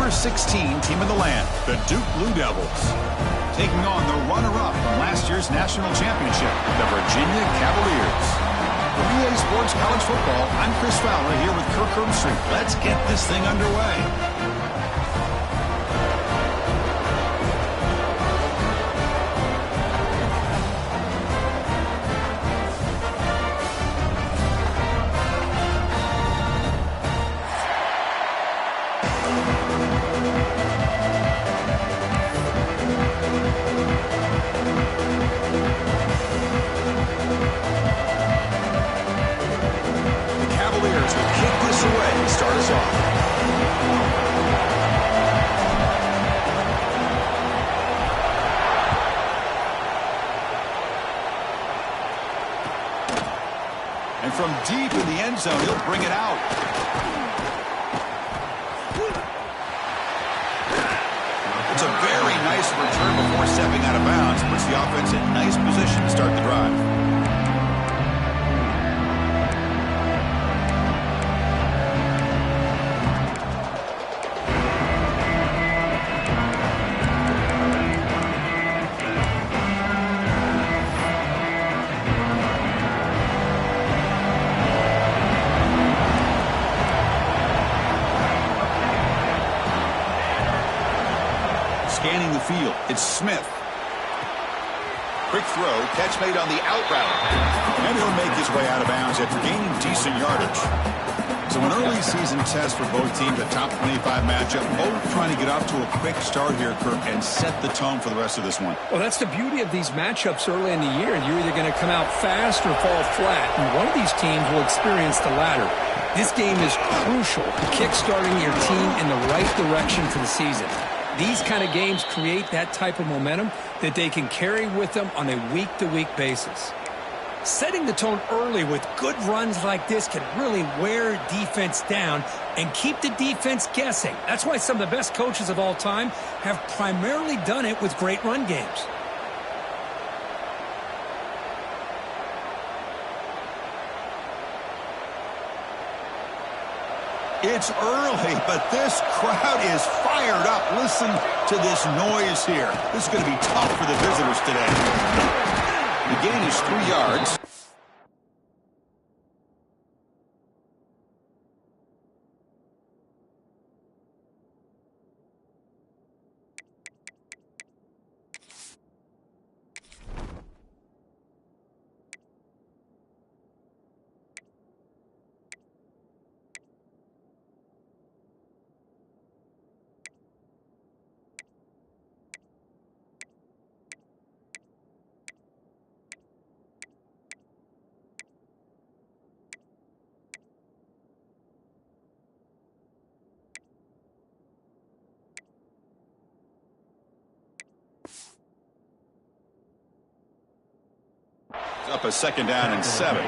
number 16 team in the land, the Duke Blue Devils, taking on the runner-up from last year's national championship, the Virginia Cavaliers. For EA Sports College Football, I'm Chris Fowler here with Kirk Herbstreit. Let's get this thing underway. And from deep in the end zone, he'll bring it out. It's a very nice return before stepping out of bounds. Puts the offense in nice position to start the drive. Scanning the field, it's Smith. Quick throw, catch made on the out route. And he'll make his way out of bounds after gaining decent yardage. So an early season test for both teams, a top 25 matchup. Both trying to get off to a quick start here, Kirk, and set the tone for the rest of this one. Well, that's the beauty of these matchups early in the year. You're either going to come out fast or fall flat. And one of these teams will experience the latter. This game is crucial to kick-starting your team in the right direction for the season. These kind of games create that type of momentum that they can carry with them on a week-to-week basis. Setting the tone early with good runs like this can really wear defense down and keep the defense guessing. That's why some of the best coaches of all time have primarily done it with great run games. It's early, but this crowd is fired up. Listen to this noise here. This is going to be tough for the visitors today. The gain is 3 yards. Up a 2nd down and 7.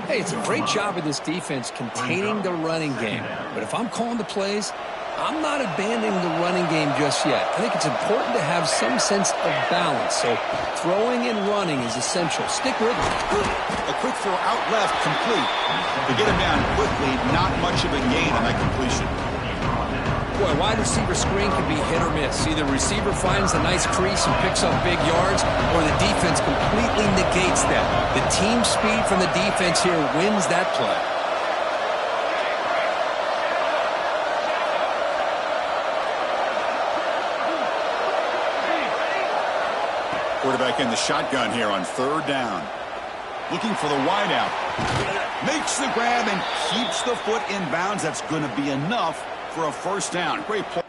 Hey, it's a great job of this defense containing the running game. But if I'm calling the plays, I'm not abandoning the running game just yet. I think it's important to have some sense of balance. So throwing and running is essential. Stick with it. A quick throw out left, complete. To get him down quickly, not much of a gain on that completion. Boy, wide receiver screen can be hit or miss. Either the receiver finds a nice crease and picks up big yards, or the defense completely negates that. The team speed from the defense here wins that play. Quarterback in the shotgun here on 3rd down. Looking for the wideout. Makes the grab and keeps the foot in bounds. That's going to be enough for a 1st down. Great play.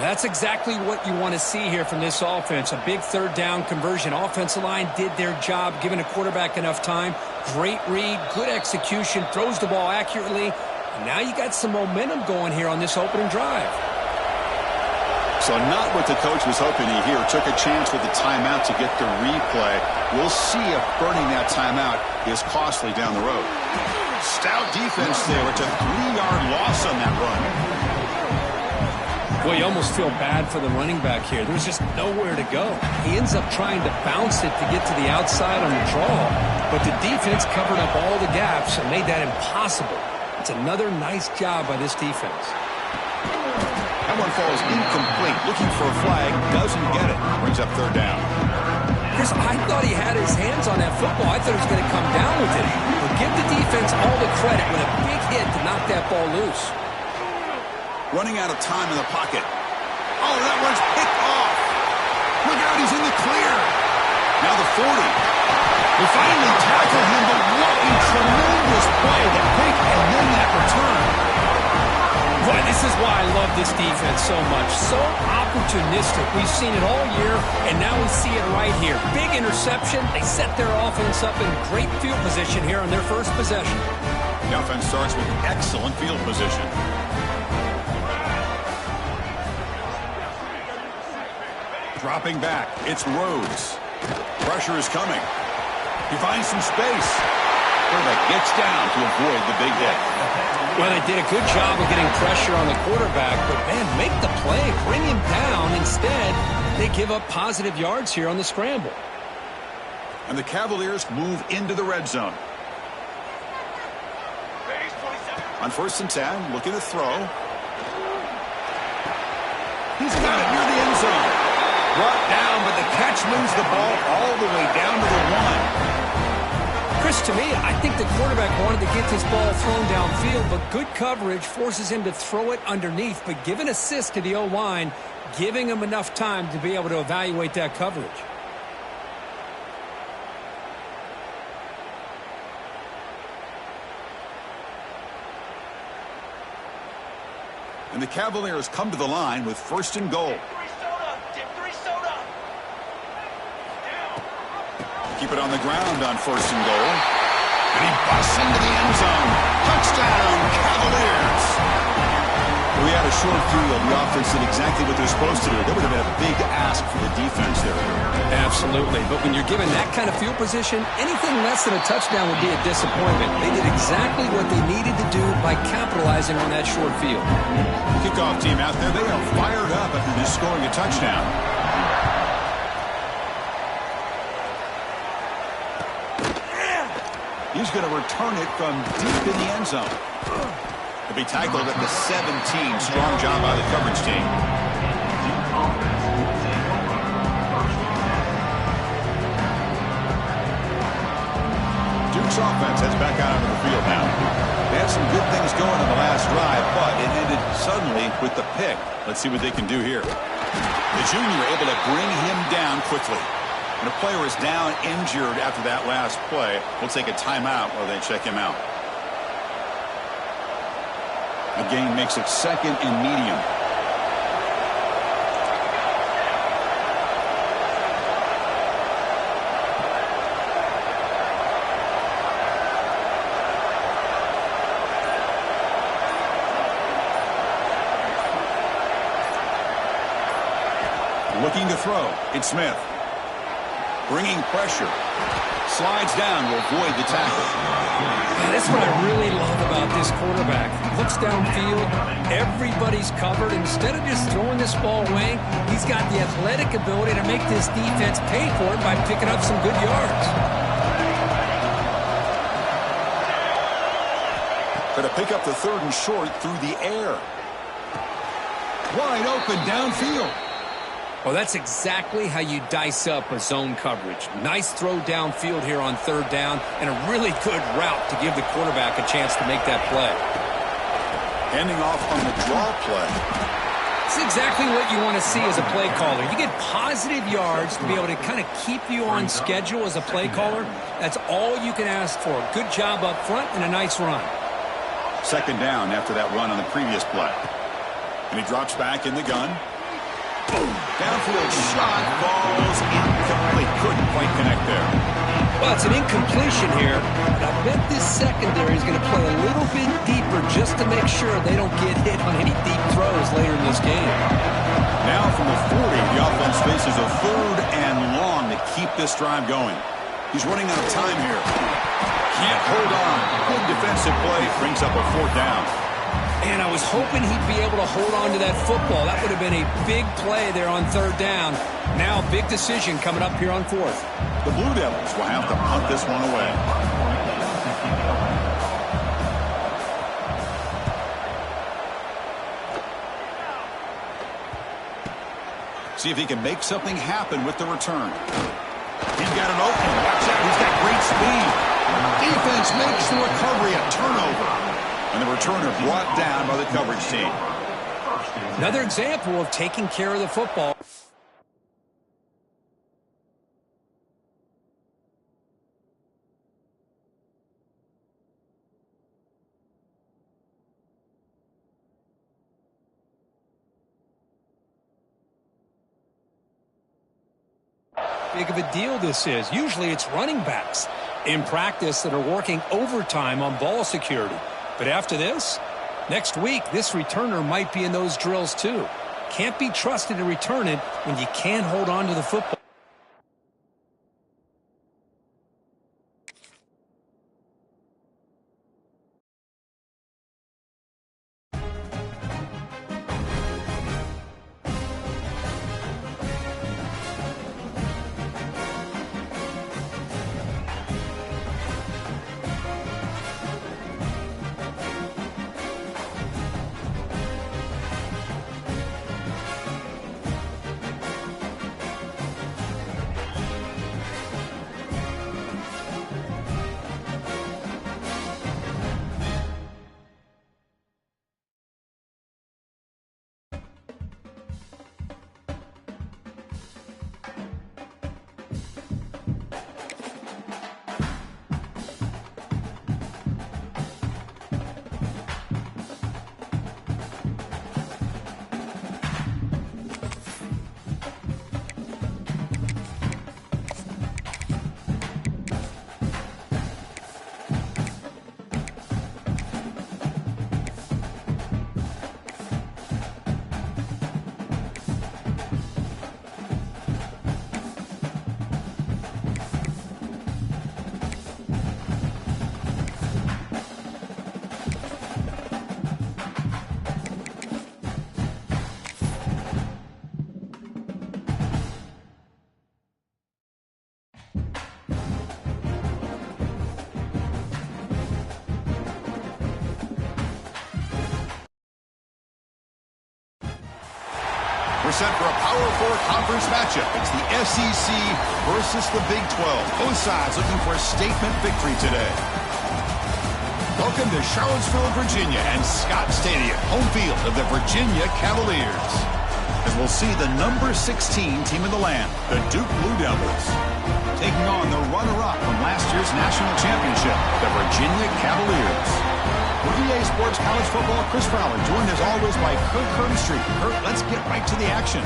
That's exactly what you want to see here from this offense. A big 3rd down conversion. Offensive line did their job, giving a quarterback enough time. Great read, good execution, throws the ball accurately. And now you got some momentum going here on this opening drive. So not what the coach was hoping to hear. Took a chance with the timeout to get the replay. We'll see if burning that timeout is costly down the road. Stout defense there. It's a 3-yard loss on that run. Well, you almost feel bad for the running back here. There's just nowhere to go. He ends up trying to bounce it to get to the outside on the draw, but the defense covered up all the gaps and made that impossible. It's another nice job by this defense. That one falls incomplete. Looking for a flag. Doesn't get it. Brings up third down. Chris, I thought he had his hands on that football. I thought he was going to come down with it. But give the defense all the credit with a big hit to knock that ball loose. Running out of time in the pocket. Oh, that one's picked off. Look out, he's in the clear. Now the 40. They finally tackle him, but what a tremendous play. That pick and then that return. Boy, this is why I love this defense so much. So opportunistic. We've seen it all year, and now we see it right here. Big interception. They set their offense up in great field position here on their first possession. The offense starts with excellent field position. Dropping back, it's Rhodes. Pressure is coming. He finds some space. Quarterback gets down to avoid the big hit. Well, they did a good job of getting pressure on the quarterback, but, man, make the play. Bring him down. Instead, they give up positive yards here on the scramble. And the Cavaliers move into the red zone. On 1st and 10, looking to throw. He's got it near the end zone. Brought down, but the catch moves the ball all the way down to the 1. Chris, to me, I think the quarterback wanted to get this ball thrown downfield, but good coverage forces him to throw it underneath. But give an assist to the O-line, giving him enough time to be able to evaluate that coverage. And the Cavaliers come to the line with 1st and goal. Keep it on the ground on 1st and goal. And he busts into the end zone. Touchdown, Cavaliers. We had a short field. The offense did exactly what they're supposed to do. That would have been a big ask for the defense there. Absolutely. But when you're given that kind of field position, anything less than a touchdown would be a disappointment. They did exactly what they needed to do by capitalizing on that short field. Kickoff team out there. They are fired up after just scoring a touchdown. He's going to return it from deep in the end zone. He'll be tackled at the 17. Strong job by the coverage team. Duke's offense heads back out onto the field now. They had some good things going in the last drive, but it ended suddenly with the pick. Let's see what they can do here. The junior able to bring him down quickly. When a player is down injured after that last play, we'll take a timeout while they check him out. The gain makes it 2nd and medium. Looking to throw. It's Smith. Bringing pressure. Slides down to avoid the tackle. That's what I really love about this quarterback. Looks downfield. Everybody's covered. Instead of just throwing this ball away, he's got the athletic ability to make this defense pay for it by picking up some good yards. Going to pick up the 3rd and short through the air. Wide open downfield. Well, that's exactly how you dice up a zone coverage. Nice throw downfield here on 3rd down, and a really good route to give the quarterback a chance to make that play. Handing off on the draw play. It's exactly what you want to see as a play caller. You get positive yards to be able to kind of keep you on schedule as a play caller. That's all you can ask for. Good job up front and a nice run. 2nd down after that run on the previous play. And he drops back in the gun. Boom. Downfield shot falls incomplete. Couldn't quite connect there. Well, it's an incompletion here, but I bet this secondary is going to play a little bit deeper just to make sure they don't get hit on any deep throws later in this game. Now from the 40, the offense faces a 3rd and long to keep this drive going. He's running out of time here. Can't hold on. Good defensive play. Brings up a 4th down. And I was hoping he'd be able to hold on to that football. That would have been a big play there on 3rd down. Now, big decision coming up here on 4th. The Blue Devils will have to punt this one away. See if he can make something happen with the return. He's got an opening. Watch out. He's got great speed. Defense makes the recovery a turnover. And the returner brought down by the coverage team. Another example of taking care of the football. Big of a deal this is. Usually it's running backs in practice that are working overtime on ball security. But after this, next week, this returner might be in those drills too. Can't be trusted to return it when you can't hold on to the football. We're set for a Power 4 conference matchup. It's the SEC versus the Big 12. Both sides looking for a statement victory today. Welcome to Charlottesville, Virginia, and Scott Stadium, home field of the Virginia Cavaliers. As we'll see the number 16 team in the land, the Duke Blue Devils, taking on the runner-up from last year's national championship, the Virginia Cavaliers. With EA Sports College Football, Chris Fowler, joined as always by Kurt Curtis. Kurt, let's get right to the action.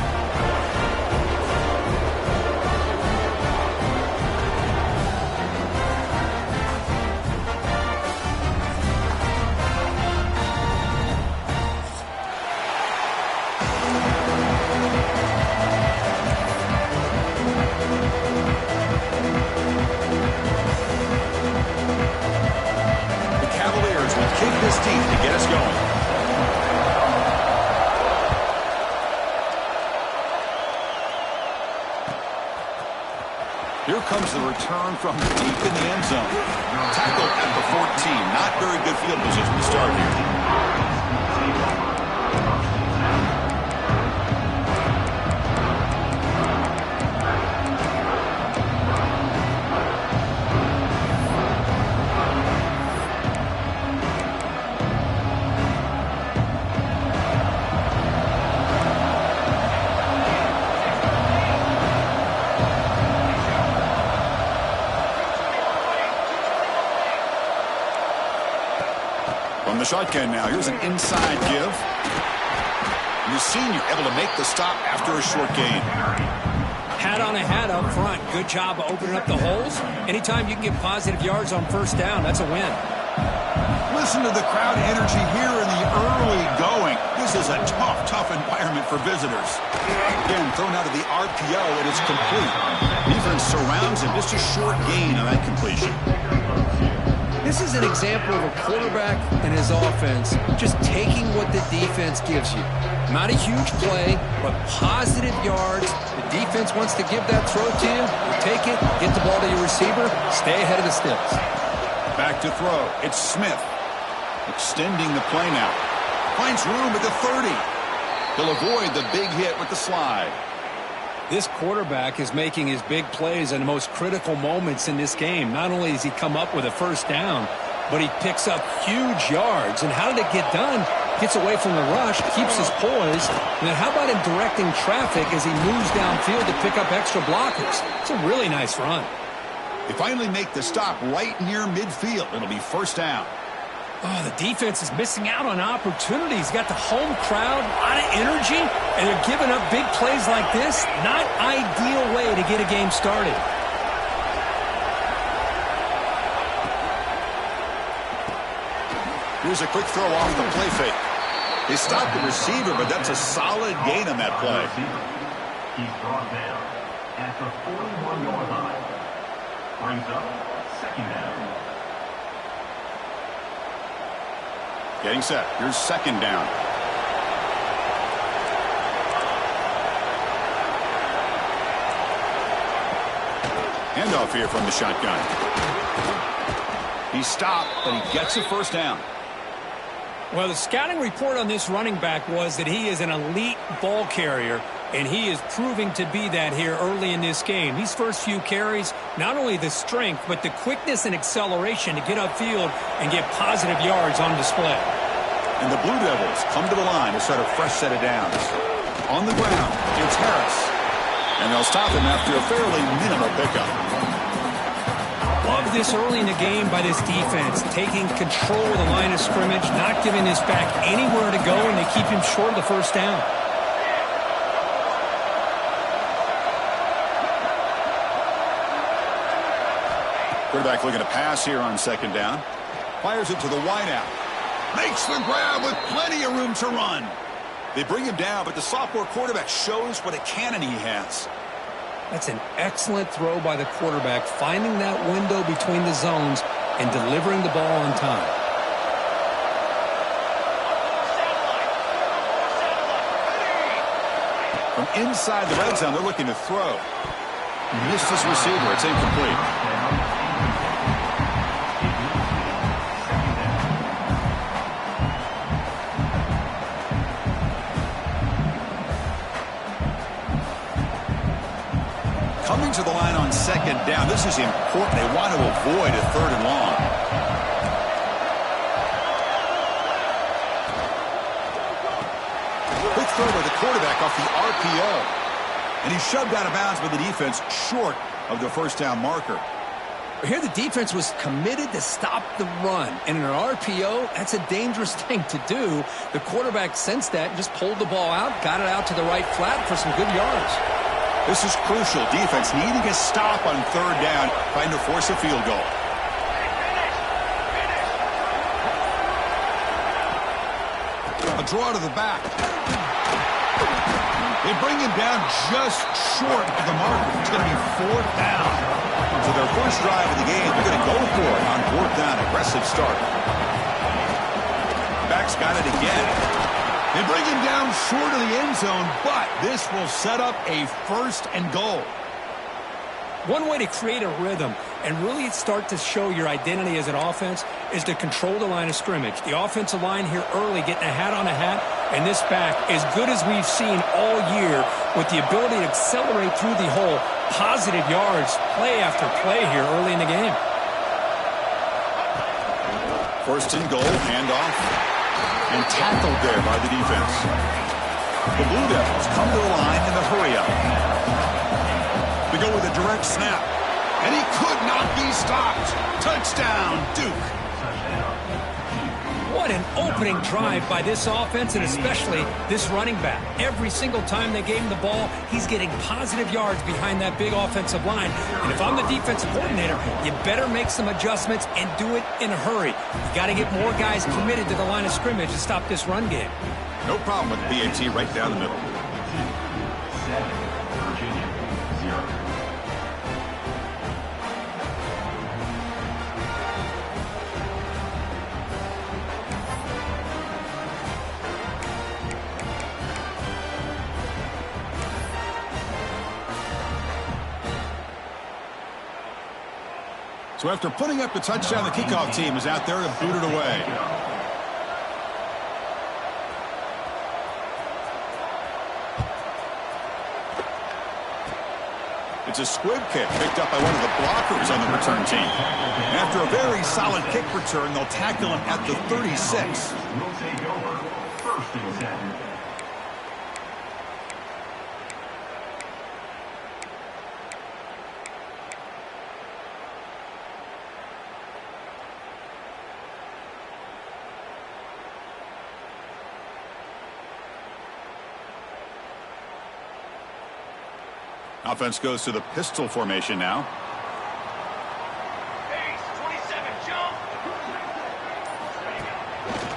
Here comes the return from deep in the end zone. Tackled at the 14. Not very good field position to start here. From the shotgun now, here's an inside give. And the senior able to make the stop after a short gain. Hat on a hat up front. Good job of opening up the holes. Anytime you can get positive yards on first down, that's a win. Listen to the crowd energy here in the early going. This is a tough environment for visitors. Again, thrown out of the RPO, and it's complete. Defense surrounds him. Just a short gain on that completion. This is an example of a quarterback and his offense just taking what the defense gives you. Not a huge play, but positive yards. The defense wants to give that throw to you. You take it, get the ball to your receiver, stay ahead of the sticks. Back to throw. It's Smith. Extending the play now. Finds room at the 30. He'll avoid the big hit with the slide. This quarterback is making his big plays in the most critical moments in this game. Not only does he come up with a first down, but he picks up huge yards. And how did it get done? Gets away from the rush, keeps his poise. And then how about him directing traffic as he moves downfield to pick up extra blockers? It's a really nice run. They finally make the stop right near midfield. It'll be first down. Oh, the defense is missing out on opportunities. Got the home crowd, a lot of energy, and they're giving up big plays like this. Not ideal way to get a game started. Here's a quick throw off the play fake. They stopped the receiver, but that's a solid gain on that play. He's brought down at the 41-yard line. Brings up second down. Getting set. Here's second down. Handoff here from the shotgun. He stopped, but he gets a first down. Well, the scouting report on this running back was that he is an elite ball carrier, and he is proving to be that here early in this game. These first few carries, not only the strength, but the quickness and acceleration to get upfield and get positive yards on display. And the Blue Devils come to the line to start a fresh set of downs. On the ground, it's Harris. And they'll stop him after a fairly minimal pickup. Love this early in the game by this defense, taking control of the line of scrimmage, not giving this back anywhere to go, and they keep him short of the first down. Quarterback looking to pass here on second down. Fires it to the wideout. Makes the grab with plenty of room to run. They bring him down, but the sophomore quarterback shows what a cannon he has. That's an excellent throw by the quarterback, finding that window between the zones and delivering the ball on time. From inside the red zone, they're looking to throw. Missed his receiver. It's incomplete. Coming to the line on second down. This is important. They want to avoid a third and long. Quick throw by the quarterback off the RPO. And he's shoved out of bounds by the defense short of the first down marker. Here the defense was committed to stop the run. And in an RPO, that's a dangerous thing to do. The quarterback sensed that and just pulled the ball out, got it out to the right flat for some good yards. This is crucial. Defense needing a stop on third down, trying to force a field goal. A draw to the back. They bring him down just short of the marker. It's going to be fourth down. So their first drive of the game, they're going to go for it on fourth down. Aggressive start. Back's got it again. They bring him down short of the end zone, but this will set up a first and goal. One way to create a rhythm and really start to show your identity as an offense is to control the line of scrimmage. The offensive line here early getting a hat on a hat, and this back, as good as we've seen all year, with the ability to accelerate through the hole, positive yards, play after play here early in the game. First and goal, handoff. And tackled there by the defense. The Blue Devils come to the line in the hurry-up. They go with a direct snap. And he could not be stopped. Touchdown, Duke. What an opening drive by this offense, and especially this running back. Every single time they gave him the ball, he's getting positive yards behind that big offensive line. And if I'm the defensive coordinator, you better make some adjustments and do it in a hurry. You got to get more guys committed to the line of scrimmage to stop this run game. No problem with BAT right down the middle. 7, Virginia, 0. So after putting up the touchdown, the kickoff team is out there to boot it away. It's a squib kick picked up by one of the blockers on the return team. After a very solid kick return, they'll tackle him at the 36. Will take over. First and 10. Offense goes to the pistol formation now.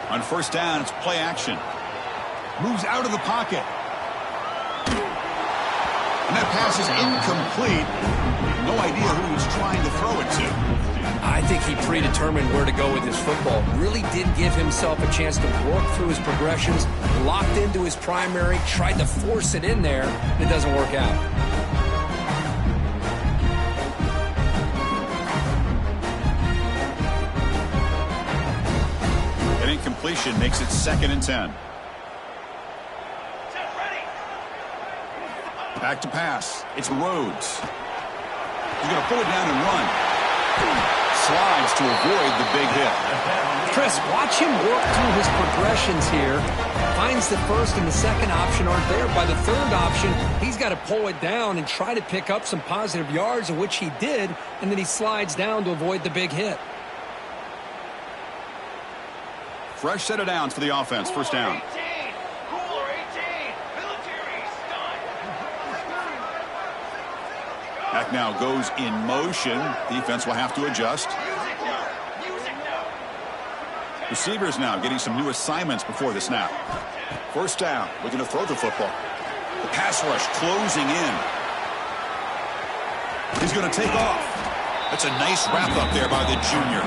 On first down, it's play action. Moves out of the pocket. And that pass is incomplete. No idea who he's trying to throw it to. I think he predetermined where to go with his football. Really did give himself a chance to work through his progressions, locked into his primary, tried to force it in there, and it doesn't work out. Incompletion makes it 2nd and 10. Back to pass. It's Rhodes. He's going to pull it down and run. Slides to avoid the big hit. Chris, watch him work through his progressions here. Finds the first and the second option aren't there. By the third option, he's got to pull it down and try to pick up some positive yards, of which he did, and then he slides down to avoid the big hit. Fresh set of downs for the offense. First down. Back now goes in motion. Defense will have to adjust. Receivers now getting some new assignments before the snap. First down. Looking to throw the football. The pass rush closing in. He's going to take off. That's a nice wrap up there by the junior.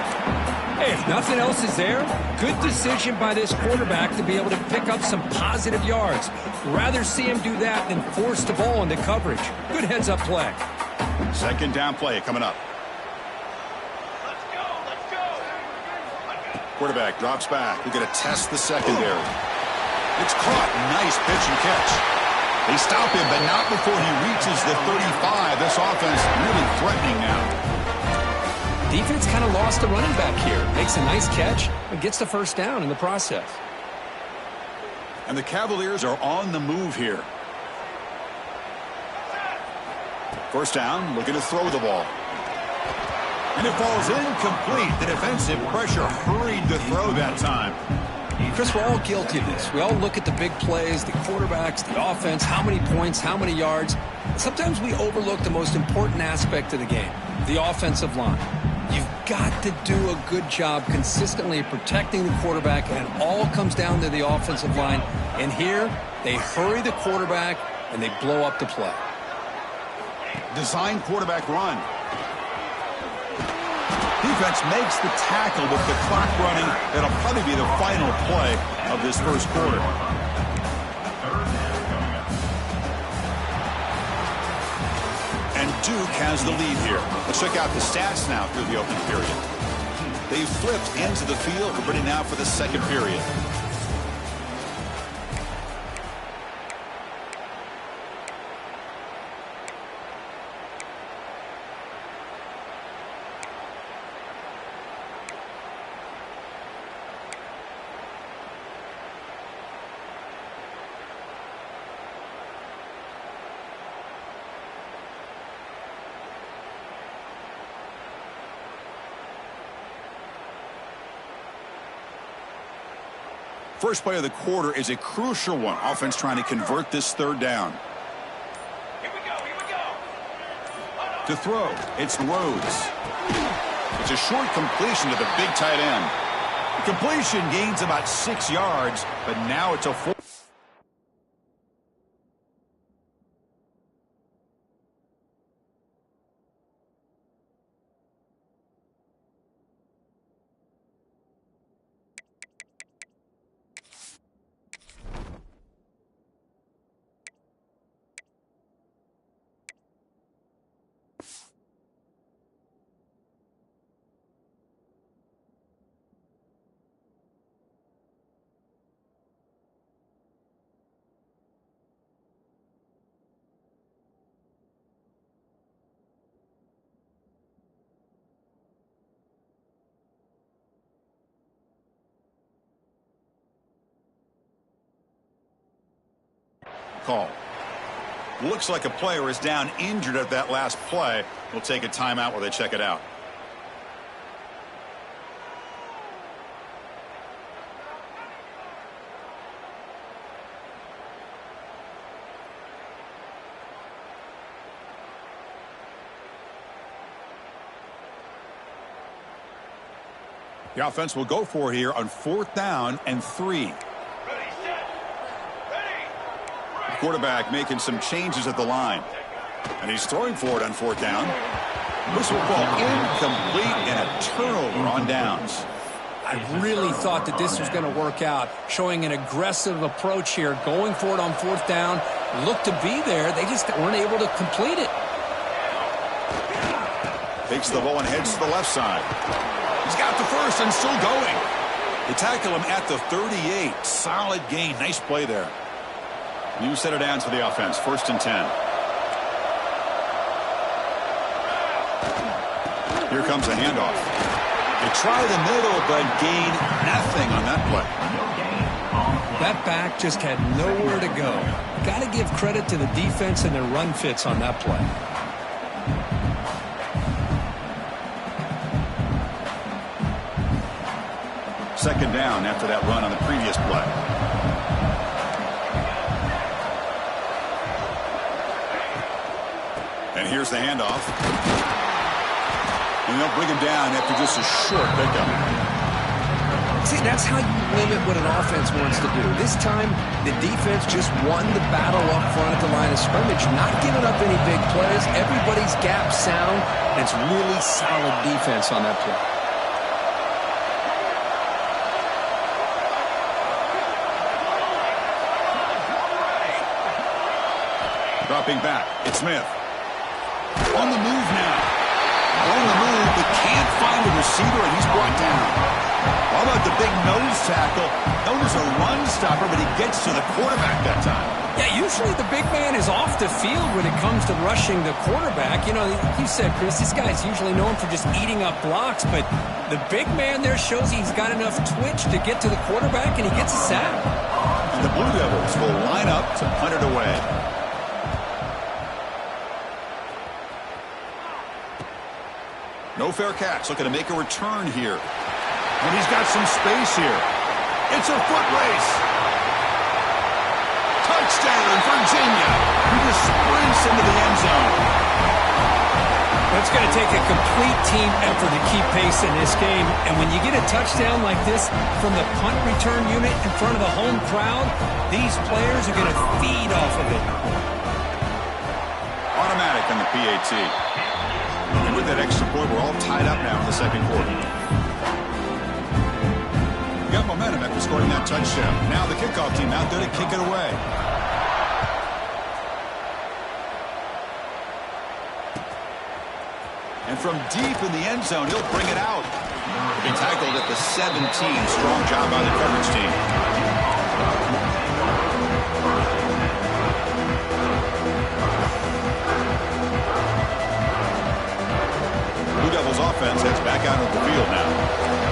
Hey, if nothing else is there, good decision by this quarterback to be able to pick up some positive yards. Rather see him do that than force the ball into coverage. Good heads-up play. Second down play coming up. Let's go. Quarterback drops back. We're going to test the secondary. It's caught. Nice pitch and catch. They stop him, but not before he reaches the 35. This offense really threatening now. Defense kind of lost the running back here. Makes a nice catch and gets the first down in the process. And the Cavaliers are on the move here. First down, looking to throw the ball. And it falls incomplete. The defensive pressure hurried to throw that time. Chris, we're all guilty of this. We all look at the big plays, the quarterbacks, the offense, how many points, how many yards. Sometimes we overlook the most important aspect of the game, the offensive line. You've got to do a good job consistently protecting the quarterback, and it all comes down to the offensive line. And here, they hurry the quarterback, and they blow up the play. Design quarterback run. Defense makes the tackle with the clock running. That'll probably be the final play of this first quarter. And Duke has the lead here. Let's check out the stats now through the opening period. They've flipped into the field. We're ready now for the second period. First play of the quarter is a crucial one. Offense trying to convert this third down. Here we go. To throw, it's Rhodes. It's a short completion to the big tight end. The completion gains about 6 yards, but now it's a 4. call. Looks like a player is down injured at that last play. We'll take a timeout while they check it out. The offense will go for it here on 4th down and 3. The quarterback making some changes at the line. And he's throwing for it on 4th down. This will fall incomplete and a turnover on downs. I really thought that this was going to work out, showing an aggressive approach here, going for it on 4th down. Looked to be there. They just weren't able to complete it. Takes the ball and heads to the left side. He's got the first and still going. They tackle him at the 38. Solid gain. Nice play there. New set of downs for the offense. 1st and 10. Here comes the handoff. They try the middle, but gain nothing on that play. That back just had nowhere to go. Got to give credit to the defense and their run fits on that play. Second down after that run on the previous play. And here's the handoff. And they'll bring him down after just a short pickup. See, that's how you limit what an offense wants to do. This time, the defense just won the battle up front at the line of scrimmage, not giving up any big plays. Everybody's gap sound, and it's really solid defense on that play. Dropping back, it's Smith. On the move now. On the move, but can't find a receiver, and he's brought down. How about the big nose tackle? Known as a run stopper, but he gets to the quarterback that time. Yeah, usually the big man is off the field when it comes to rushing the quarterback. You know, you said, Chris, this guy's usually known for just eating up blocks, but the big man there shows he's got enough twitch to get to the quarterback, and he gets a sack. And the Blue Devils will line up to punt it away. No fair catch, looking to make a return here. And he's got some space here. It's a foot race. Touchdown, Virginia. He just sprints into the end zone. It's going to take a complete team effort to keep pace in this game. And when you get a touchdown like this from the punt return unit in front of the home crowd, these players are going to feed off of it. Automatic on the PAT. And with that extra point, we're all tied up now in the second quarter. Got momentum after scoring that touchdown. Now the kickoff team out there to kick it away. And from deep in the end zone, he'll bring it out. He tackled at the 17. Strong job by the coverage team. Offense heads back out of the field now.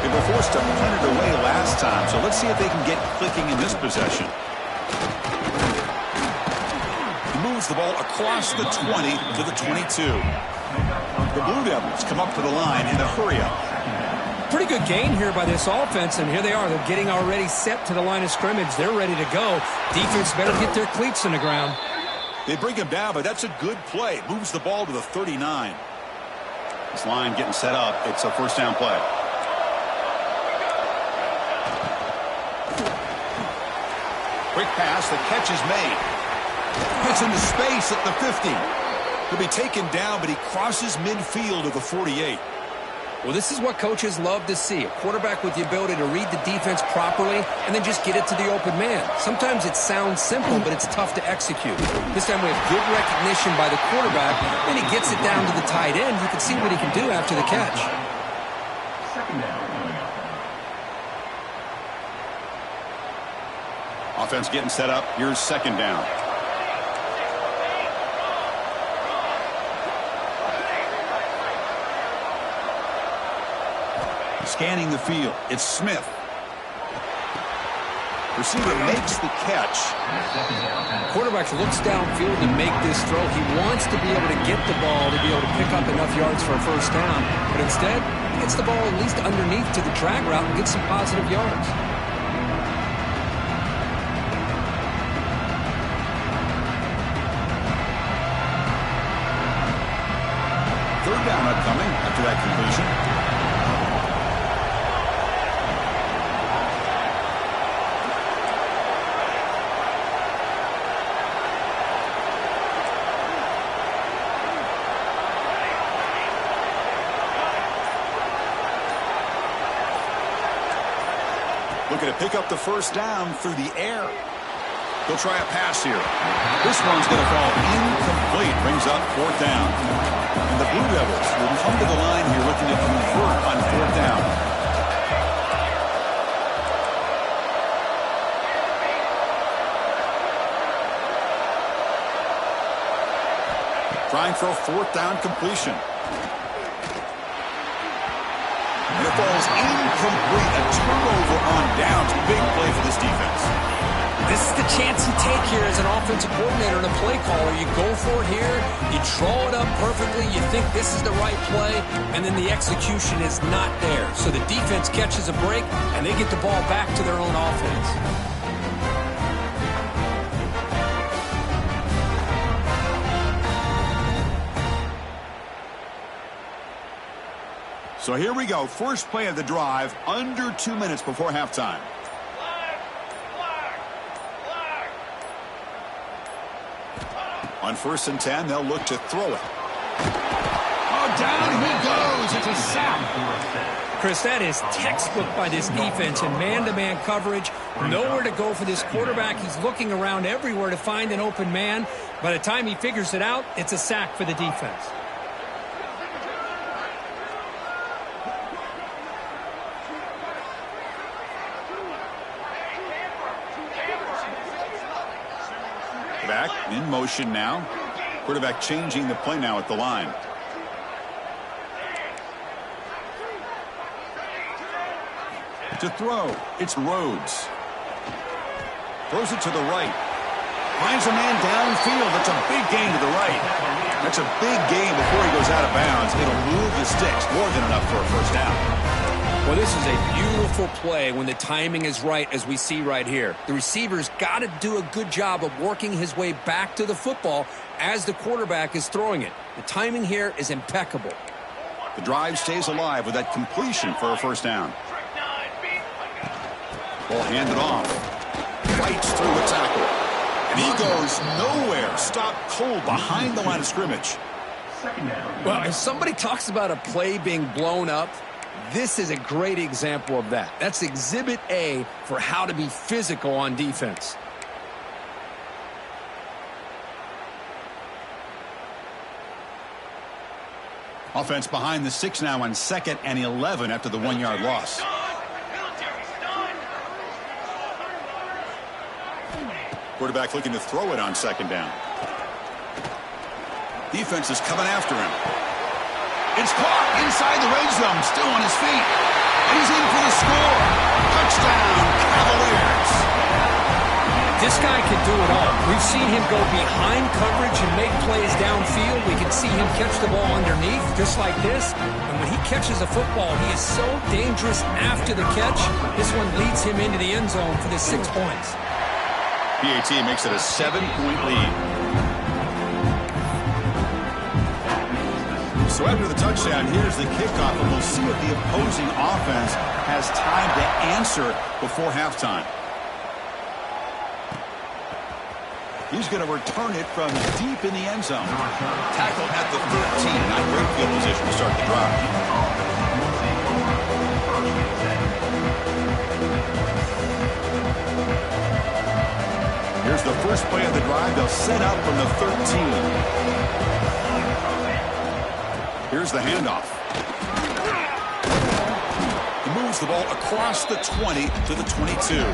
They were forced to punt it away last time, so let's see if they can get clicking in this possession. He moves the ball across the 20 to the 22. The Blue Devils come up to the line in a hurry-up. Pretty good gain here by this offense, and here they are. They're getting already set to the line of scrimmage. They're ready to go. Defense better get their cleats in the ground. They bring him down, but that's a good play. Moves the ball to the 39. This line getting set up. It's a first down play. Quick pass. The catch is made. Gets into space at the 50. He'll be taken down, but he crosses midfield of the 48. Well, this is what coaches love to see. A quarterback with the ability to read the defense properly and then just get it to the open man. Sometimes it sounds simple, but it's tough to execute. This time we have good recognition by the quarterback, and he gets it down to the tight end. You can see what he can do after the catch. Offense getting set up. Here's second down. Scanning the field. It's Smith. Receiver makes the catch. Quarterback looks downfield to make this throw. He wants to be able to get the ball to be able to pick up enough yards for a first down, but instead, he gets the ball at least underneath to the drag route and gets some positive yards. Third down upcoming after that completion. Looking to pick up the first down through the air. He'll try a pass here. This one's going to fall incomplete. Brings up fourth down. And the Blue Devils will come to the line here looking to convert on fourth down. Trying for a fourth down completion. And it falls incomplete. A turnover on downs. Big play for this defense. This is the chance you take here as an offensive coordinator and a play caller. You go for it here. You draw it up perfectly. You think this is the right play, and then the execution is not there. So the defense catches a break, and they get the ball back to their own offense. So here we go. First play of the drive, under 2 minutes before halftime. On 1st and 10, they'll look to throw it. Oh, down he goes. It's a sack. Chris, that is textbook by this defense in man-to-man coverage. Nowhere to go for this quarterback. He's looking around everywhere to find an open man. By the time he figures it out, it's a sack for the defense. Back in motion now. Quarterback changing the play now at the line. To throw, it's Rhodes. Throws it to the right. Finds a man downfield. That's a big gain to the right. That's a big gain before he goes out of bounds. It'll move the sticks. More than enough for a first down. Well, this is a beautiful play when the timing is right, as we see right here. The receiver's got to do a good job of working his way back to the football as the quarterback is throwing it. The timing here is impeccable. The drive stays alive with that completion for a first down. Ball handed off. Fights through a tackle. And he goes nowhere. Stopped cold behind the line of scrimmage. Well, if somebody talks about a play being blown up, this is a great example of that. That's Exhibit A for how to be physical on defense. Offense behind the 6 now on 2nd and 11 after the 1-yard loss. Quarterback looking to throw it on 2nd down. Defense is coming after him. It's caught inside the red zone, still on his feet. And he's in for the score. Touchdown, Cavaliers. This guy can do it all. We've seen him go behind coverage and make plays downfield. We can see him catch the ball underneath, just like this. And when he catches a football, he is so dangerous after the catch. This one leads him into the end zone for the 6 points. PAT makes it a 7-point lead. So after the touchdown, here's the kickoff, and we'll see if the opposing offense has time to answer before halftime. He's going to return it from deep in the end zone. Tackled at the 13. Not great field position to start the drive. Here's the first play of the drive. They'll set up from the 13. Here's the handoff. He moves the ball across the 20 to the 22.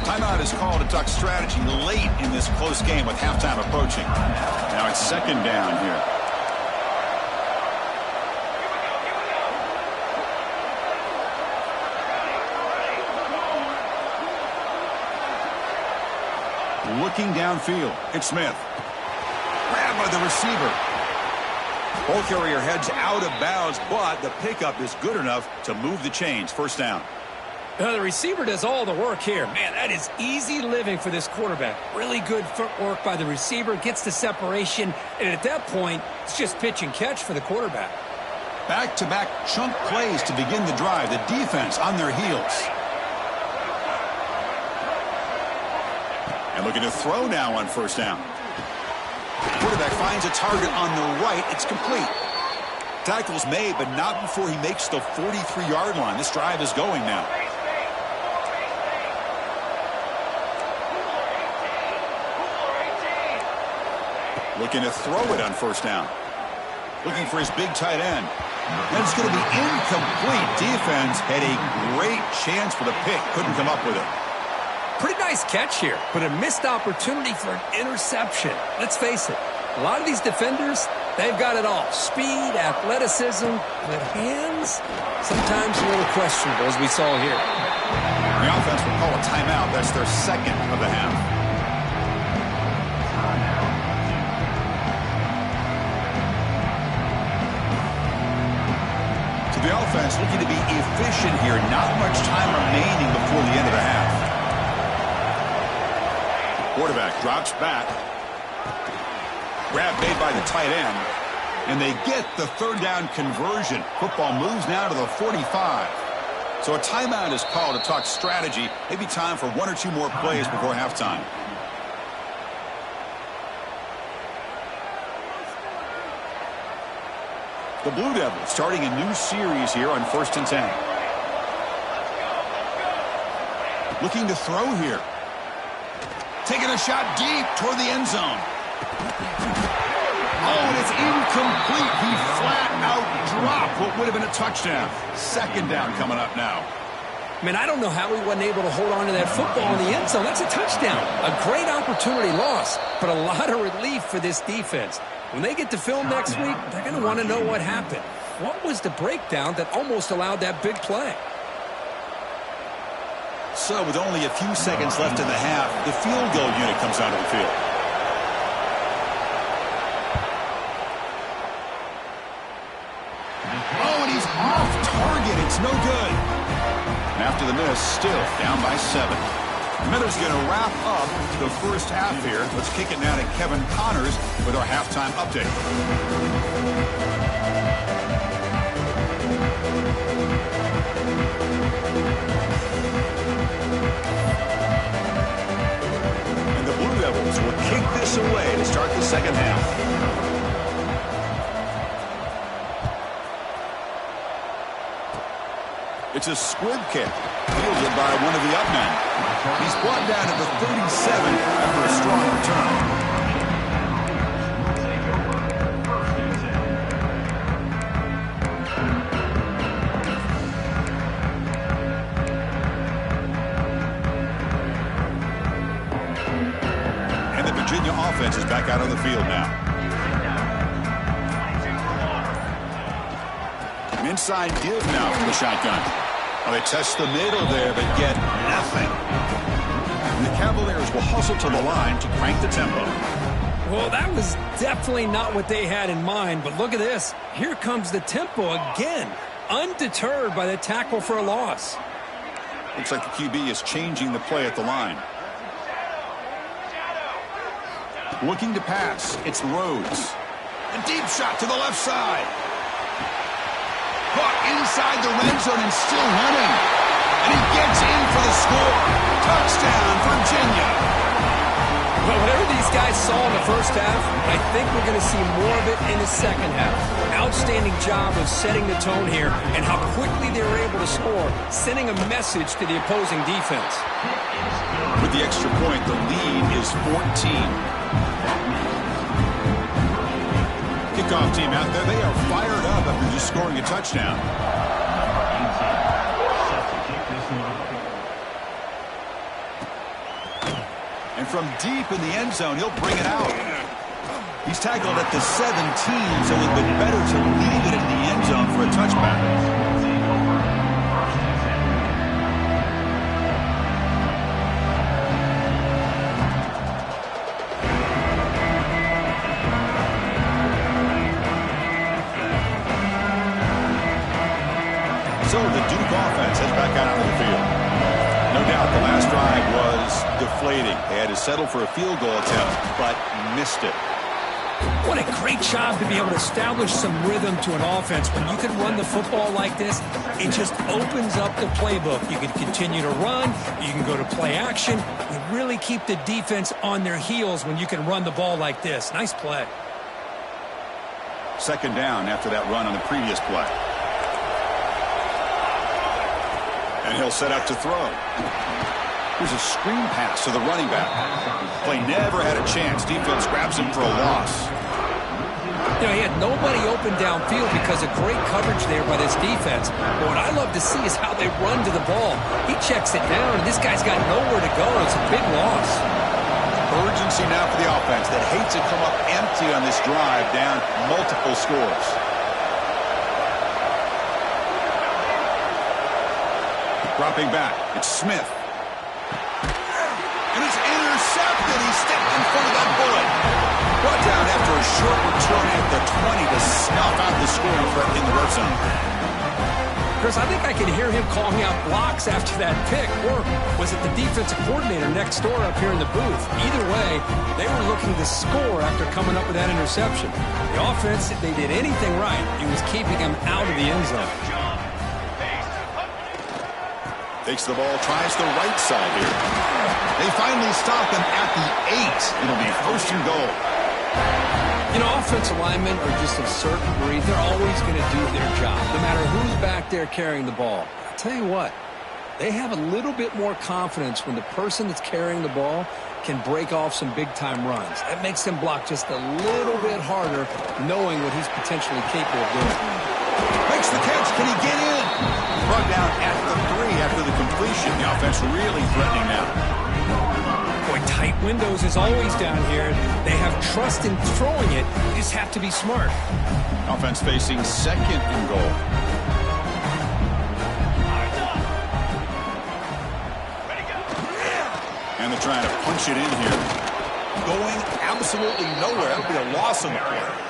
Timeout is called to talk strategy late in this close game with halftime approaching. Now it's 2nd down here. Looking downfield, it's Smith. Grabbed by the receiver. Ball carrier heads out of bounds, but the pickup is good enough to move the chains. First down. The receiver does all the work here. Man, that is easy living for this quarterback. Really good footwork by the receiver, gets the separation, and at that point, it's just pitch and catch for the quarterback. Back-to-back chunk plays to begin the drive. The defense on their heels. And looking to throw now on first down. Quarterback finds a target on the right. It's complete. Tackle's made, but not before he makes the 43-yard line. This drive is going now. Looking to throw it on first down. Looking for his big tight end. And it's going to be incomplete. Defense had a great chance for the pick. Couldn't come up with it. Pretty nice catch here, but a missed opportunity for an interception. Let's face it, a lot of these defenders, they've got it all. Speed, athleticism, but hands, sometimes a little questionable, as we saw here. The offense will call a timeout. That's their second of the half. So the offense looking to be efficient here. Not much time remaining before the end of the half. Quarterback drops back. Grab made by the tight end. And they get the third down conversion. Football moves now to the 45. So a timeout is called to talk strategy. Maybe time for one or two more plays before halftime. The Blue Devils starting a new series here on 1st and 10. Looking to throw here. Taking a shot deep toward the end zone. Oh, and it's incomplete. He flat out dropped what would have been a touchdown. Second down coming up now. Man, I don't know how he wasn't able to hold on to that football in the end zone. That's a touchdown. A great opportunity lost, but a lot of relief for this defense. When they get to film next week, they're going to want to know what happened. What was the breakdown that almost allowed that big play? So with only a few seconds left in the half, the field goal unit comes onto the field. Oh, and he's off target. It's no good. And after the miss, still down by 7. Miller's going to wrap up the first half here. Let's kick it now to Kevin Connors with our halftime update. And the Blue Devils will kick this away to start the second half. It's a squib kick, fielded by one of the up men. He's brought down at the 37 after a strong return. And the Virginia offense is back out on the field now. An inside give now from the shotgun. Well, they test the middle there, but get nothing. And the Cavaliers will hustle to the line to crank the tempo. Well, that was definitely not what they had in mind, but look at this. Here comes the tempo again, undeterred by the tackle for a loss. Looks like the QB is changing the play at the line. Looking to pass, it's Rhodes. A deep shot to the left side. Caught inside the red zone and still running. And he gets in for the score. Touchdown, Virginia. Well, whatever these guys saw in the first half, I think we're going to see more of it in the second half. Outstanding job of setting the tone here and how quickly they were able to score, sending a message to the opposing defense. With the extra point, the lead is 14. Kickoff team out there, they are fired up after just scoring a touchdown. And from deep in the end zone, he'll bring it out. He's tackled at the 17, so it would have been better to leave it in the end zone for a touchback. out, the last drive was deflating. They had to settle for a field goal attempt, but missed it. What a great job to be able to establish some rhythm to an offense. When you can run the football like this, it just opens up the playbook. You can continue to run. You can go to play action. You really keep the defense on their heels when you can run the ball like this. Nice play. Second down after that run on the previous play. And he'll set up to throw. Here's a screen pass to the running back. Play never had a chance. Defense grabs him for a loss. You know, he had nobody open downfield because of great coverage there by this defense. But what I love to see is how they run to the ball. He checks it down, and this guy's got nowhere to go. It's a big loss. Urgency now for the offense that hates to come up empty on this drive, down multiple scores. Dropping back, it's Smith. And it's intercepted. He stepped in front of that bullet. Brought down after a short return at the 20 to snuff out the scoring threat in the red zone. Chris, I think I can hear him calling out blocks after that pick. Or was it the defensive coordinator next door up here in the booth? Either way, they were looking to score after coming up with that interception. The offense, if they did anything right, it was keeping him out of the end zone. Takes the ball, tries the right side here. They finally stop him at the 8. It'll be first and goal. You know, offensive linemen are just a certain breed. They're always going to do their job, no matter who's back there carrying the ball. I'll tell you what, they have a little bit more confidence when the person that's carrying the ball can break off some big-time runs. That makes them block just a little bit harder, knowing what he's potentially capable of doing. Makes the catch. Can he get in? Brought down at the 3 after the completion. The offense really threatening now. Boy, tight windows is always down here. They have trust in throwing it. You just have to be smart. Offense facing second and goal. And they're trying to punch it in here. Going absolutely nowhere. That'll be a loss on the play.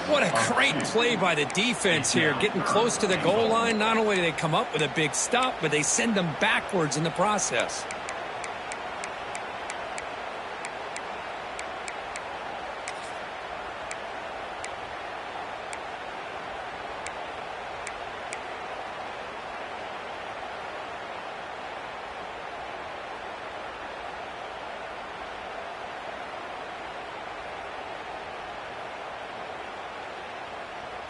What a great play by the defense here. Getting close to the goal line, not only do they come up with a big stop, but they send them backwards in the process.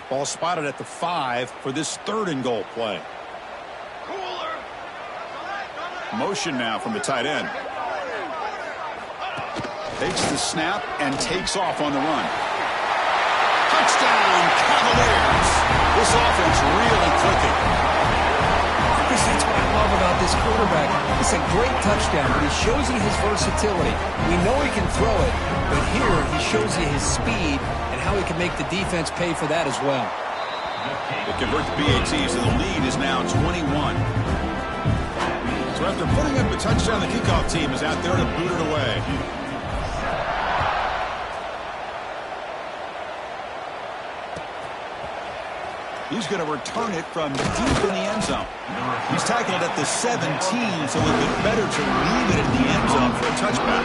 Ball spotted at the 5 for this third and goal play. Motion now from the tight end. Takes the snap and takes off on the run. Touchdown, Cavaliers. This offense really clicking. That's what I love about this quarterback. It's a great touchdown, but he shows you his versatility. We know he can throw it, but here he shows you his speed and how he can make the defense pay for that as well. They convert the BATs, and the lead is now 21. So after putting up a touchdown, the kickoff team is out there to boot it away. He's going to return it from deep in the end zone. He's tackled at the 17, so a little bit better to leave it in the end zone for a touchback.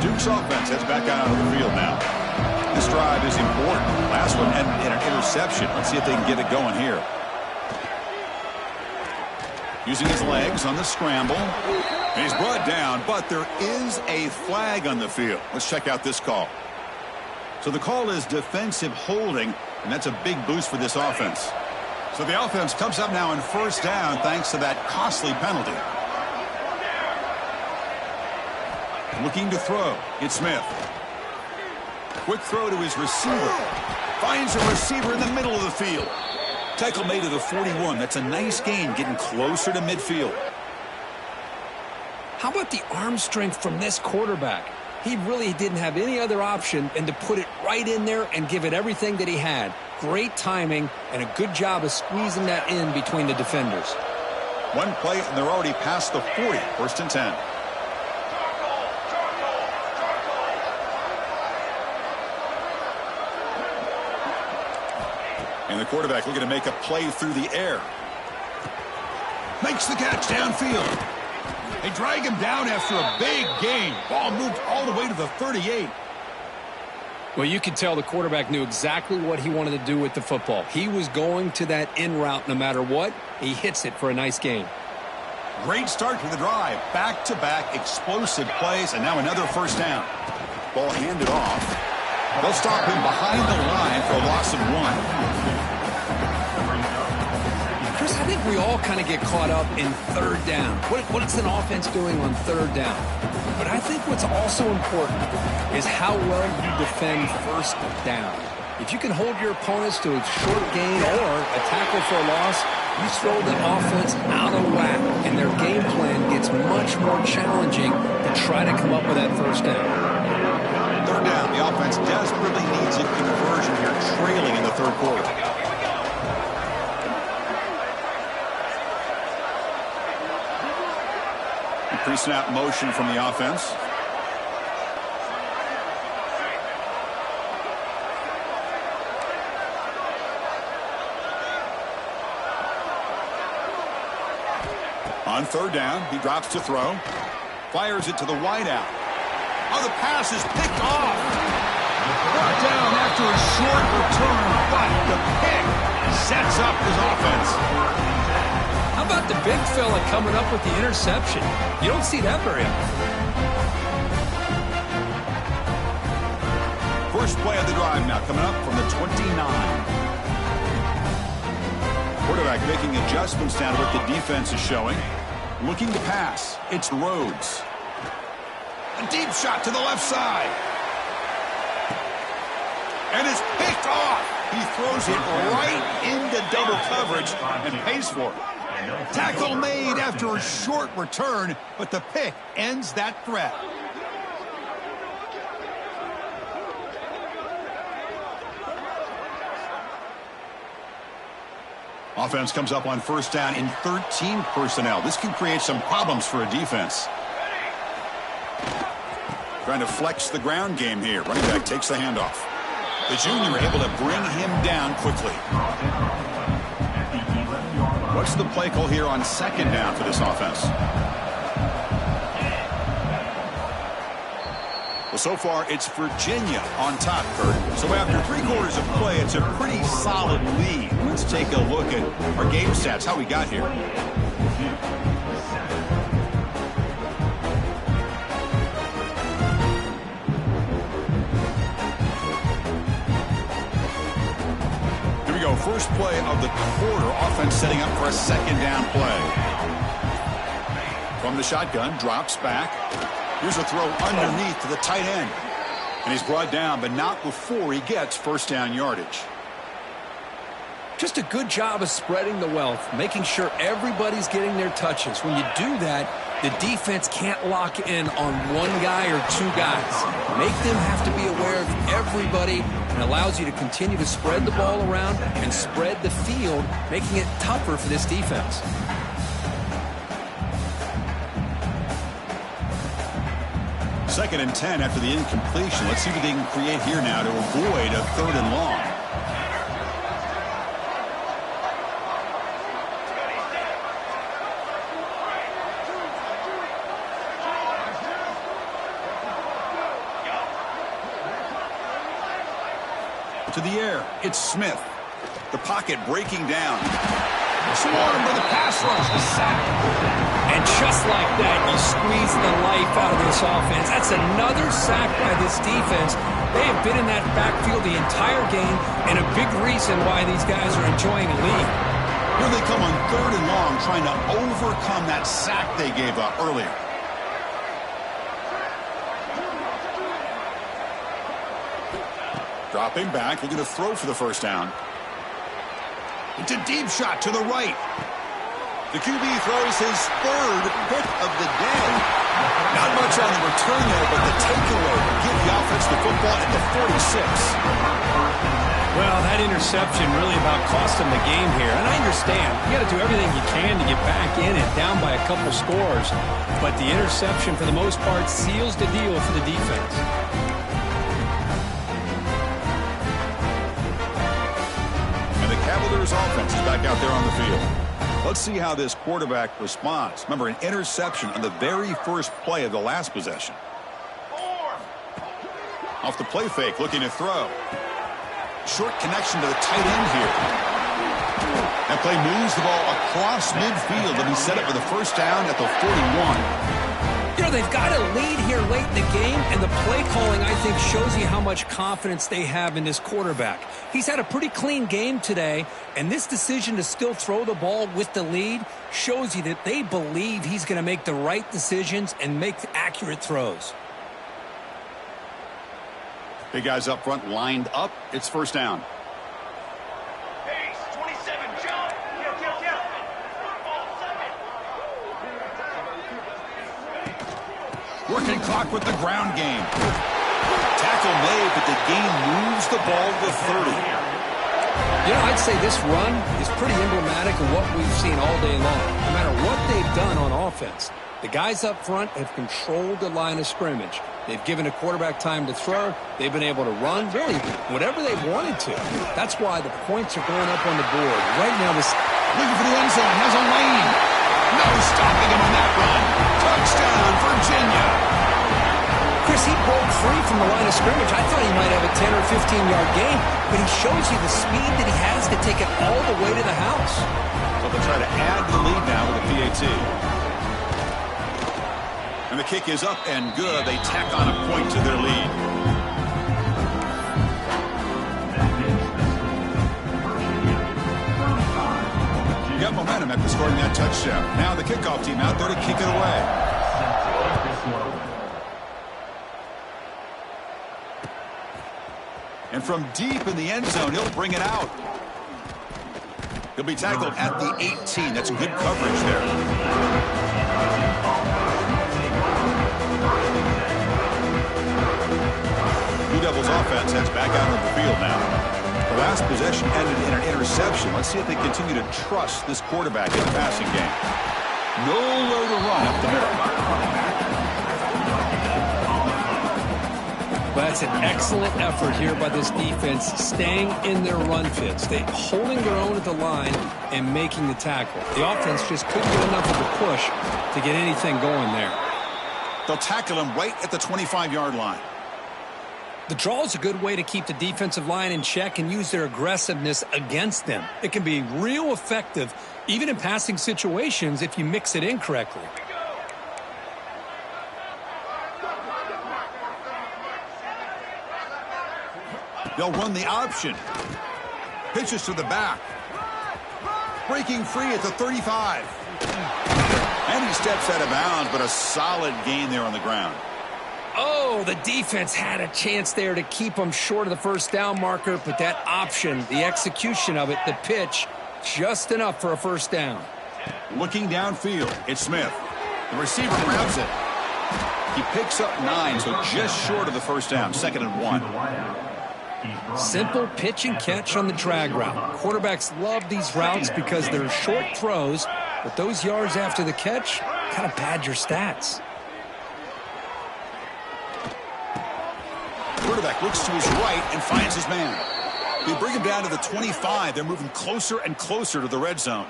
Duke's offense heads back out onto the field now. This drive is important. Last one ended in an interception. Let's see if they can get it going here. Using his legs on the scramble. And he's brought down, but there is a flag on the field. Let's check out this call. So the call is defensive holding, and that's a big boost for this offense. So the offense comes up now in first down thanks to that costly penalty. Looking to throw. It's Smith. Quick throw to his receiver. Finds a receiver in the middle of the field. Tackle made to the 41. That's a nice gain, getting closer to midfield. How about the arm strength from this quarterback? He really didn't have any other option than to put it right in there and give it everything that he had. Great timing and a good job of squeezing that in between the defenders. One play, and they're already past the 40. First and 10. And the quarterback looking to make a play through the air. Makes the catch downfield. They drag him down after a big gain. Ball moved all the way to the 38. Well, you could tell the quarterback knew exactly what he wanted to do with the football. He was going to that in route no matter what. He hits it for a nice gain. Great start to the drive. Back-to-back explosive plays, and now another first down. Ball handed off. They'll stop him behind the line for a loss of 1. Chris, I think we all kind of get caught up in third down. What's an offense doing on third down? But I think what's also important is how well you defend first down. If you can hold your opponents to a short gain or a tackle for a loss, you throw the offense out of whack, and their game plan gets much more challenging to try to come up with that first down. Third down, the offense desperately needs a conversion here, trailing in the third quarter. Pre-snap motion from the offense. On third down, he drops to throw. Fires it to the wideout. Oh, the pass is picked off. Brought down after a short return, but the pick sets up his offense. How about the big fella coming up with the interception? You don't see that very often. First play of the drive now coming up from the 29. Quarterback making adjustments down to what the defense is showing. Looking to pass. It's Rhodes. A deep shot to the left side. And it's picked off. He throws it right into double coverage and pays for it. Tackle made after a short return, but the pick ends that threat. Offense comes up on first down in 13 personnel. This can create some problems for a defense. Trying to flex the ground game here. Running back takes the handoff. The junior able to bring him down quickly. What's the play call here on second down for this offense? Well, so far, it's Virginia on top, Kurt. So after 3 quarters of play, it's a pretty solid lead. Let's take a look at our game stats, how we got here. First play of the quarter, offense setting up for a second down play. From the shotgun, drops back. Here's a throw underneath to the tight end. And he's brought down, but not before he gets first down yardage. Just a good job of spreading the wealth, making sure everybody's getting their touches. When you do that, the defense can't lock in on one guy or 2 guys. Make them have to be aware of everybody, and allows you to continue to spread the ball around and spread the field, making it tougher for this defense. Second and 10 after the incompletion. Let's see what they can create here now to avoid a third and long. To the air, it's Smith. The pocket breaking down. Swarm with a pass rush, the sack. And just like that, you squeeze the life out of this offense. That's another sack by this defense. They have been in that backfield the entire game, and a big reason why these guys are enjoying a lead. Here they come on third and long, trying to overcome that sack they gave up earlier. Dropping back, looking to throw for the first down. It's a deep shot to the right. The QB throws his third pick of the day. Not much on the return there, but the takeaway will give the offense the football at the 46. Well, that interception really about cost them the game here. And I understand. You got to do everything you can to get back in and down by a couple scores. But the interception, for the most part, seals the deal for the defense. Bears offense is back out there on the field. Let's see how this quarterback responds. Remember, an interception on the very first play of the last possession. Off the play fake, looking to throw. Short connection to the tight end here. That play moves the ball across midfield and be set up for the first down at the 41. You know, they've got a lead here late in the game, and the play calling, I think, shows you how much confidence they have in this quarterback. He's had a pretty clean game today, and this decision to still throw the ball with the lead shows you that they believe he's going to make the right decisions and make accurate throws. Big guys up front lined up. It's first down. Working clock with the ground game. Tackle made, but the game moves the ball to 30. You know, I'd say this run is pretty emblematic of what we've seen all day long. No matter what they've done on offense, the guys up front have controlled the line of scrimmage. They've given a quarterback time to throw. They've been able to run, really, whatever they've wanted to. That's why the points are going up on the board. Right now, this looking for the end zone, has a lane. No stopping him on that run. Touchdown, Virginia. Chris, he broke free from the line of scrimmage. I thought he might have a 10 or 15-yard gain, but he shows you the speed that he has to take it all the way to the house. So they'll try to add the lead now with a PAT. And the kick is up and good. They tack on a point to their lead. You got momentum after scoring that touchdown. Now the kickoff team out there to kick it away. And from deep in the end zone, he'll bring it out. He'll be tackled at the 18. That's good coverage there. Blue Devils offense heads back out on the field now. The last possession ended in an interception. Let's see if they continue to trust this quarterback in the passing game. Nowhere to run up the middle. Well, that's an excellent effort here by this defense, staying in their run fits. They're holding their own at the line and making the tackle. The offense just couldn't get enough of a push to get anything going there. They'll tackle him right at the 25-yard line. The draw is a good way to keep the defensive line in check and use their aggressiveness against them. It can be real effective, even in passing situations, if you mix it in correctly. They'll run the option. Pitches to the back. Breaking free at the 35. And he steps out of bounds, but a solid gain there on the ground. Oh, the defense had a chance there to keep them short of the first down marker, but that option, the execution of it, the pitch, just enough for a first down. Looking downfield, it's Smith. The receiver grabs it. He picks up 9, so just short of the first down, 2nd and 1. Simple pitch and catch on the drag route. Quarterbacks love these routes because they're short throws, but those yards after the catch kind of pad your stats. Quarterback looks to his right and finds his man. They bring him down to the 25. They're moving closer and closer to the red zone.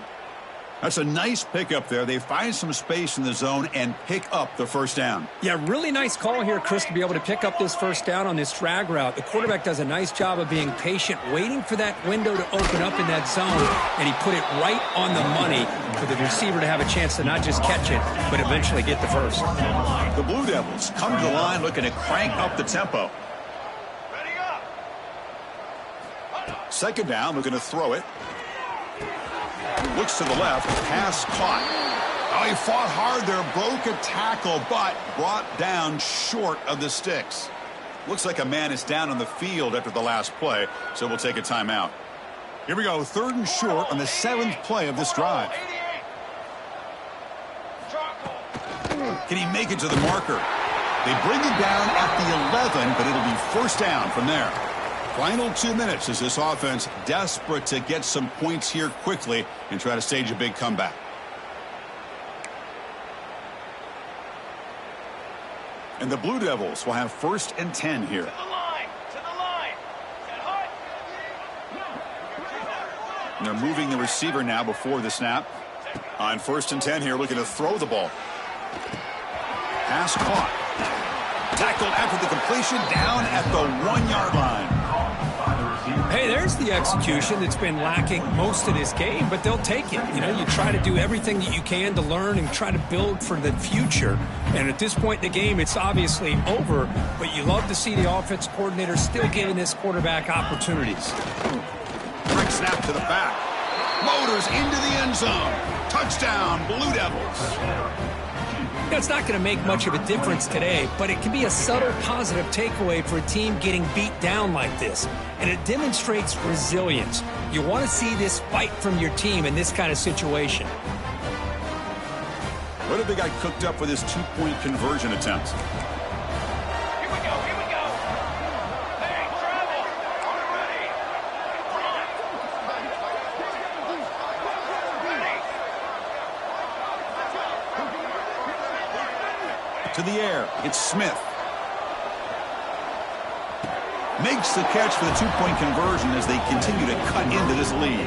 That's a nice pickup there. They find some space in the zone and pick up the first down. Yeah, really nice call here, Chris, to be able to pick up this first down on this drag route. The quarterback does a nice job of being patient, waiting for that window to open up in that zone, and he put it right on the money for the receiver to have a chance to not just catch it, but eventually get the first. The Blue Devils come to the line looking to crank up the tempo. Second down, looking to throw it. Looks to the left, pass caught. Oh, he fought hard there, broke a tackle, but brought down short of the sticks. Looks like a man is down on the field after the last play, so we'll take a timeout. Here we go, 3rd and short on the 7th play of this drive. Can he make it to the marker? They bring him down at the 11, but it'll be first down from there. Final 2 minutes as this offense desperate to get some points here quickly and try to stage a big comeback. And the Blue Devils will have 1st and 10 here. To the line. Set hut. And they're moving the receiver now before the snap. On 1st and 10 here, looking to throw the ball. Pass caught. Tackled after the completion, down at the 1-yard line. Hey, there's the execution that's been lacking most of this game, but they'll take it. You know, you try to do everything that you can to learn and try to build for the future. And at this point in the game, it's obviously over, but you love to see the offense coordinator still giving this quarterback opportunities. Quick snap to the back. Motors into the end zone. Touchdown, Blue Devils. It's not going to make much of a difference today, but it can be a subtle positive takeaway for a team getting beat down like this. And it demonstrates resilience. You want to see this fight from your team in this kind of situation. What have they got cooked up for this 2-point conversion attempt? Here we go. Hey, travel. On ready. To the air, it's Smith. Makes the catch for the 2-point conversion as they continue to cut into this lead.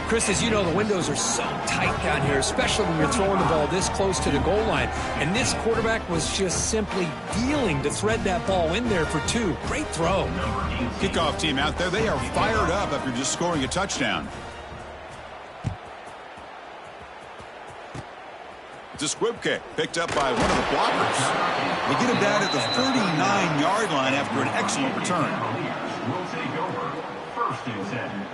Chris, as you know, the windows are so tight down here, especially when you're throwing the ball this close to the goal line. And this quarterback was just simply dealing to thread that ball in there for 2. Great throw. Kickoff team out there, they are fired up after just scoring a touchdown. It's a squib kick picked up by one of the blockers. They get him down at the 39-yard line after an excellent return. Will take over 1st and 10.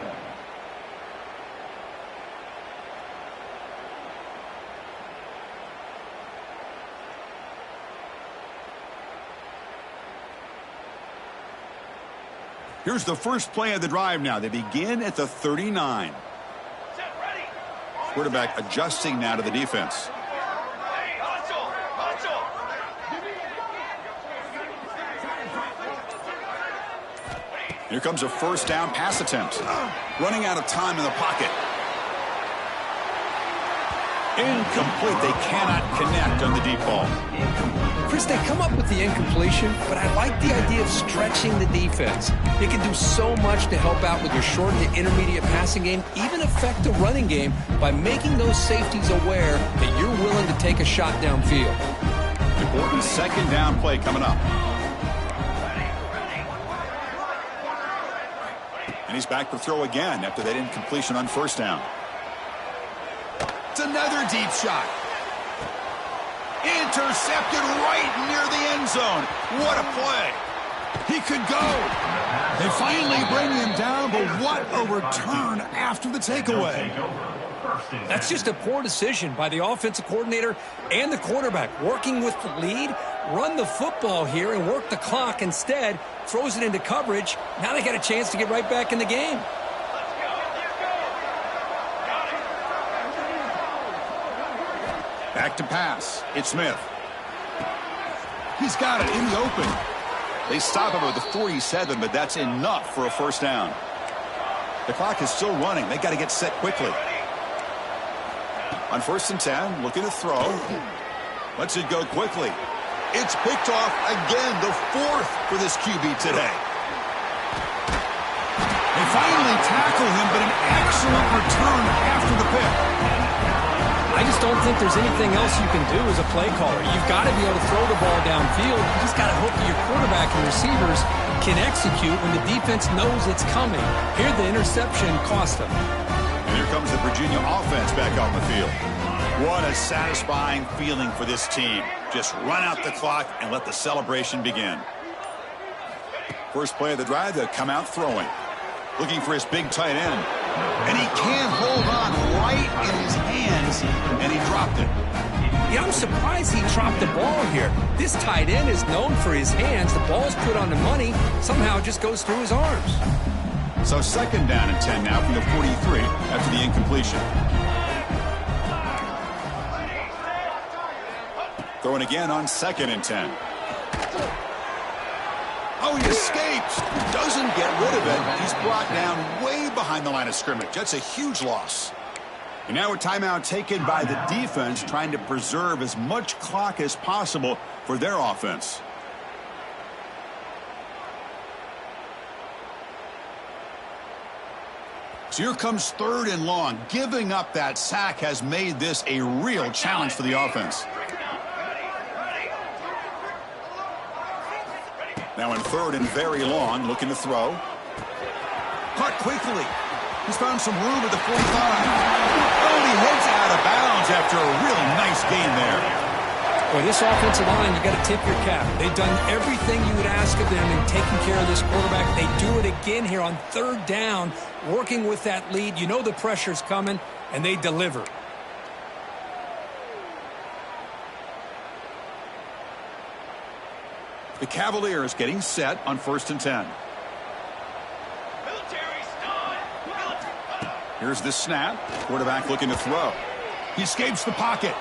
Here's the first play of the drive now. They begin at the 39. Quarterback adjusting now to the defense. Here comes a 1st down pass attempt. Running out of time in the pocket. Incomplete. They cannot connect on the deep ball. Chris, they come up with the incompletion, but I like the idea of stretching the defense. It can do so much to help out with your short to intermediate passing game, even affect the running game by making those safeties aware that you're willing to take a shot downfield. Important 2nd down play coming up. And he's back to throw again after that incompletion on 1st down. It's another deep shot. Intercepted right near the end zone. What a play. He could go. They finally bring him down, but what a return after the takeaway. That's just a poor decision by the offensive coordinator and the quarterback. Working with the lead, run the football here and work the clock instead. Throws it into coverage. Now they got a chance to get right back in the game. Back to pass. It's Smith. He's got it in the open. They stop him at the 47, but that's enough for a 1st down. The clock is still running. They got to get set quickly. On 1st and 10, looking to throw. Lets it go quickly. It's picked off again, the 4th for this QB today. They finally tackle him, but an excellent return after the pick. I just don't think there's anything else you can do as a play caller. You've got to be able to throw the ball downfield. You just got to hope that your quarterback and receivers can execute when the defense knows it's coming. Here, the interception cost them. And here comes the Virginia offense back on the field. What a satisfying feeling for this team. Just run out the clock and let the celebration begin. First play of the drive, they'll come out throwing. Looking for his big tight end. And he can't hold on right in his hands, and he dropped it. Yeah, I'm surprised he dropped the ball here. This tight end is known for his hands. The ball's put on the money. Somehow it just goes through his arms. So 2nd down and 10 now from the 43 after the incompletion. Throwing again on 2nd and 10. Oh, he escapes. Doesn't get rid of it. He's brought down way behind the line of scrimmage. That's a huge loss. And now a timeout taken by the defense, trying to preserve as much clock as possible for their offense. So here comes 3rd and long. Giving up that sack has made this a real challenge for the offense. Now in 3rd and very long, looking to throw. Caught quickly. He's found some room at the 45. Oh, he heads out of bounds after a really nice gain there. Boy, this offensive line, you got to tip your cap. They've done everything you would ask of them in taking care of this quarterback. They do it again here on 3rd down, working with that lead. You know the pressure's coming, and they deliver. The Cavaliers getting set on 1st and 10. Here's the snap. Quarterback looking to throw. He escapes the pocket.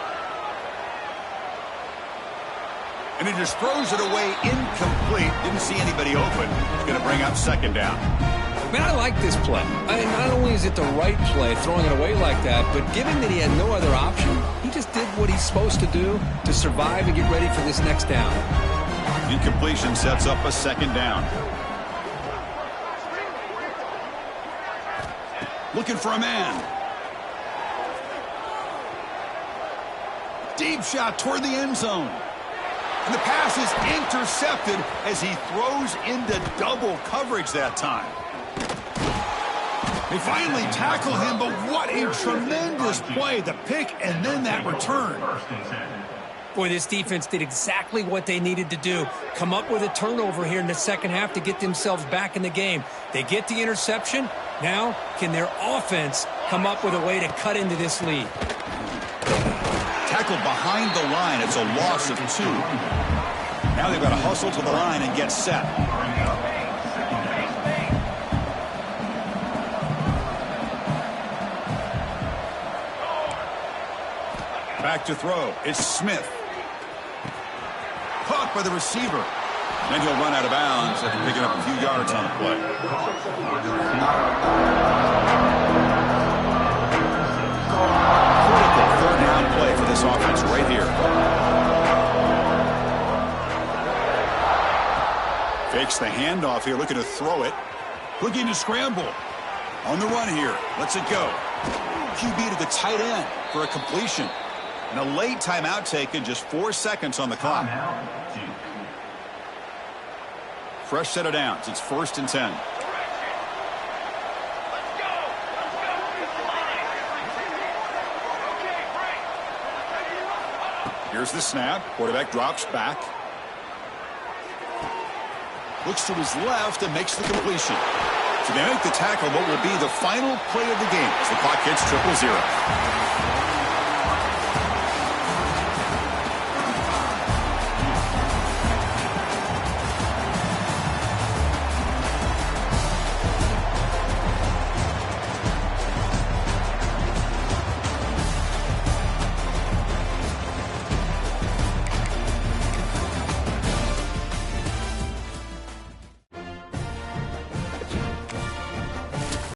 And he just throws it away incomplete. Didn't see anybody open. It's going to bring up 2nd down. Man, I like this play. I mean, not only is it the right play, throwing it away like that, but given that he had no other option, he just did what he's supposed to do to survive and get ready for this next down. Incompletion sets up a 2nd down. Looking for a man. Deep shot toward the end zone. And the pass is intercepted as he throws into double coverage that time. They finally tackle him, but what a tremendous play. The pick and then that return. Boy, this defense did exactly what they needed to do. Come up with a turnover here in the second half to get themselves back in the game. They get the interception. Now, can their offense come up with a way to cut into this lead? Tackled behind the line. It's a loss of 2. Now they've got to hustle to the line and get set. Back to throw. It's Smith. Caught by the receiver. Then he'll run out of bounds after picking up a few yards on the play. Critical 3rd down play for this offense right here. Fakes the handoff here, looking to throw it. Looking to scramble. On the run here. Lets it go. QB to the tight end for a completion. And a late timeout taken, just 4 seconds on the clock. Fresh set of downs. It's 1st and 10. Here's the snap. Quarterback drops back. Looks to his left and makes the completion. So they make the tackle, what will be the final play of the game as the clock hits 0-0.